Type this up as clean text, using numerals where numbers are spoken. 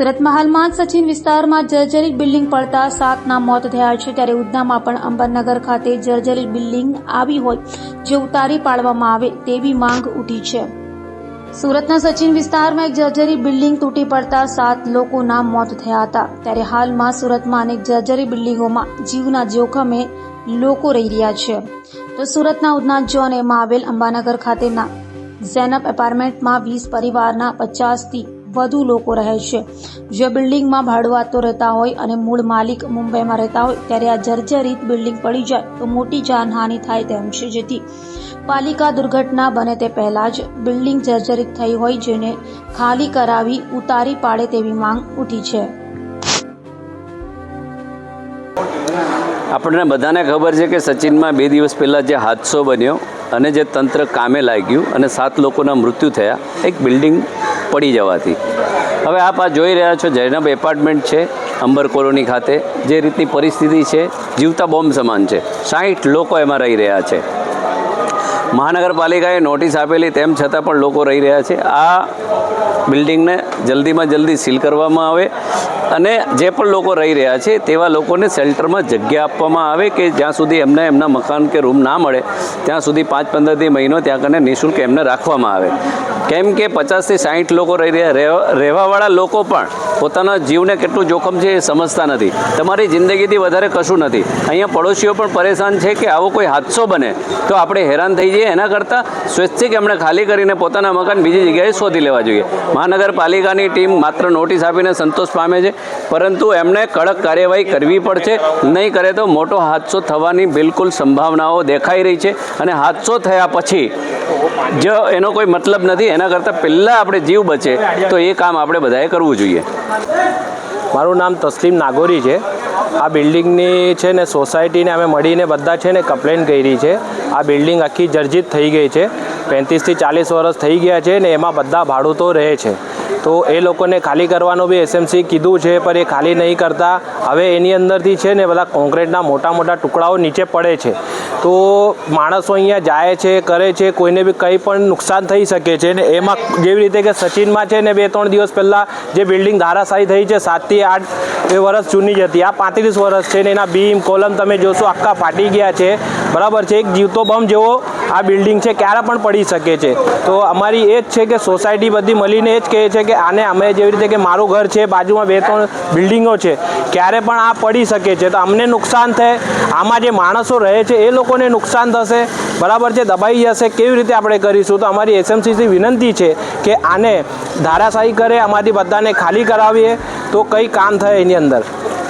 સુરતમાં હાલમાં સચિન વિસ્તારમાં જર્જરિત બિલ્ડિંગ પડતા 7ના મોત થયા છે, ત્યારે ઉધનામાં પણ અંબરનગર ખાતે જર્જરિત બિલ્ડિંગ આવી હોય જે ઉતારી પાડવામાં આવે તેવી માંગ ઉઠી છે। સુરતના સચિન વિસ્તારમાં એક જર્જરિત બિલ્ડિંગ તૂટી પડતા 7 લોકોના મોત થયા હતા, ત્યારે હાલમાં સુરતમાં અનેક જર્જરિત બિલ્ડિંગોમાં જીવના જોખમે લોકો રહી રહ્યા છે। તો સુરતના ઉધના ઝોન એમાં આવેલ અંબાનગર ખાતેના ઝેનપ એપાર્ટમેન્ટમાં 20 પરિવારના 50થી વધુ લોકો રહે છે, જે બિલ્ડિંગમાં ભાડુઆતો રહેતા હોય અને મૂળ માલિક મુંબઈમાં રહેતા હોય, ત્યારે આ જર્જરિત બિલ્ડિંગ પડી જાય તો મોટી જાનહાનિ થાય તેમ છે, જેથી પાલિકા દુર્ઘટના બને તે પહેલા જ બિલ્ડિંગ જર્જરિત થઈ હોય જેને ખાલી કરાવી ઉતારી પાડે તેવી માંગ ઉઠી છે। આપણને બધાને ખબર છે કે સચિનમાં 2 દિવસ પહેલાં જે હાદસો બન્યો અને જે તંત્ર કામે લાગ્યું અને 7 લોકોના મૃત્યુ થયા એક બિલ્ડિંગ પડી જવાથી। હવે આપ આ જોઈ રહ્યા છો ઝેનપ એપાર્ટમેન્ટ છે અંબર કોલોની ખાતે, જે રીતની પરિસ્થિતિ છે જીવતા બોમ્બ સમાન છે। 60 લોકો એમાં રહી રહ્યા છે। મહાનગરપાલિકાએ નોટિસ આપેલી તેમ છતાં પણ લોકો રહી રહ્યા છે। આ બિલ્ડિંગને જલ્દીમાં જલ્દી સીલ કરવામાં આવે અને જે પણ લોકો રહી રહ્યા છે તેવા લોકોને શેલ્ટરમાં જગ્યા આપવામાં આવે કે જ્યાં સુધી એમને એમના મકાન કે રૂમ ના મળે ત્યાં સુધી 5-15 મહિનો ત્યાં કને નિઃશુલ્ક એમને રાખવામાં આવે। કેમ કે 50થી 60 લોકો રહેવાવાળા લોકો પણ પોતાના જીવને કેટલું જોખમ છે એ સમજતા નથી। તમારી જિંદગીથી વધારે કશું નથી। અહીંયા પડોશીઓ પણ પરેશાન છે કે આવો કોઈ હાદસો બને તો આપણે હેરાન થઈ જઈએ, એના કરતાં સ્વૈચ્છિક એમણે ખાલી કરીને પોતાના મકાન બીજી જગ્યાએ શોધી લેવા જોઈએ। મહાનગરપાલિકાની ટીમ માત્ર નોટિસ આપીને સંતોષ પામે છે, પરંતુ એમણે કડક કાર્યવાહી કરવી પડશે। નહીં કરે તો મોટો હાદસો થવાની બિલકુલ સંભાવનાઓ દેખાઈ રહી છે અને હાદસો થયા પછી જો એનો કોઈ મતલબ નથી। એના કરતાં પહેલાં આપણે જીવ બચે તો એ કામ આપણે બધાએ કરવું જોઈએ। મારું નામ તસ્લીમ નાગોરી છે। આ બિલ્ડિંગની છે ને સોસાયટીને અમે મળીને બધા છે ને કમ્પ્લેન કરી છે। આ બિલ્ડિંગ આખી જર્જરિત થઈ ગઈ છે, 35થી 40 વર્ષ થઈ ગયા છે ને એમાં બધા ભાડૂતો રહે છે, તો એ લોકોને ખાલી કરવાનું બી એસએમસી કીધું છે, પણ એ ખાલી નહીં કરતા। હવે એની અંદરથી છે ને બધા કોન્ક્રીટના મોટા મોટા ટુકડાઓ નીચે પડે છે, તો માણસો અહીંયા જાય છે, કરે છે, કોઈને બી કંઈ પણ નુકસાન થઈ શકે છે ને એમાં જેવી રીતે કે સચિનમાં છે ને 2-3 દિવસ પહેલાં જે બિલ્ડિંગ ધારાશાયી થઈ છે 7થી 8 વર્ષ જૂની જ હતી, આ 35 વર્ષ છે ને એના બીમ કોલમ તમે જોશો આખા ફાટી ગયા છે, બરાબર છે। એક જીવતો બોમ્બ જેવો આ બિલ્ડિંગ છે, ક્યારે પણ પડી શકે છે। તો અમારી એ જ છે કે સોસાયટી બધી મળીને એ જ કહે છે કે આને અમે જેવી રીતે કે મારું ઘર છે, બાજુમાં 2-3 બિલ્ડિંગો છે, ક્યારે પણ આ પડી શકે છે, તો અમને નુકસાન થાય, આમાં જે માણસો રહે છે એ લોકોને નુકસાન થશે, બરાબર છે, દબાઈ જશે, કેવી રીતે આપણે કરીશું। તો અમારી એસએમસીથી વિનંતી છે કે આને ધારાશાયી કરે, અમારી બધાને ખાલી કરાવીએ તો કંઈ કામ થાય એની અંદર।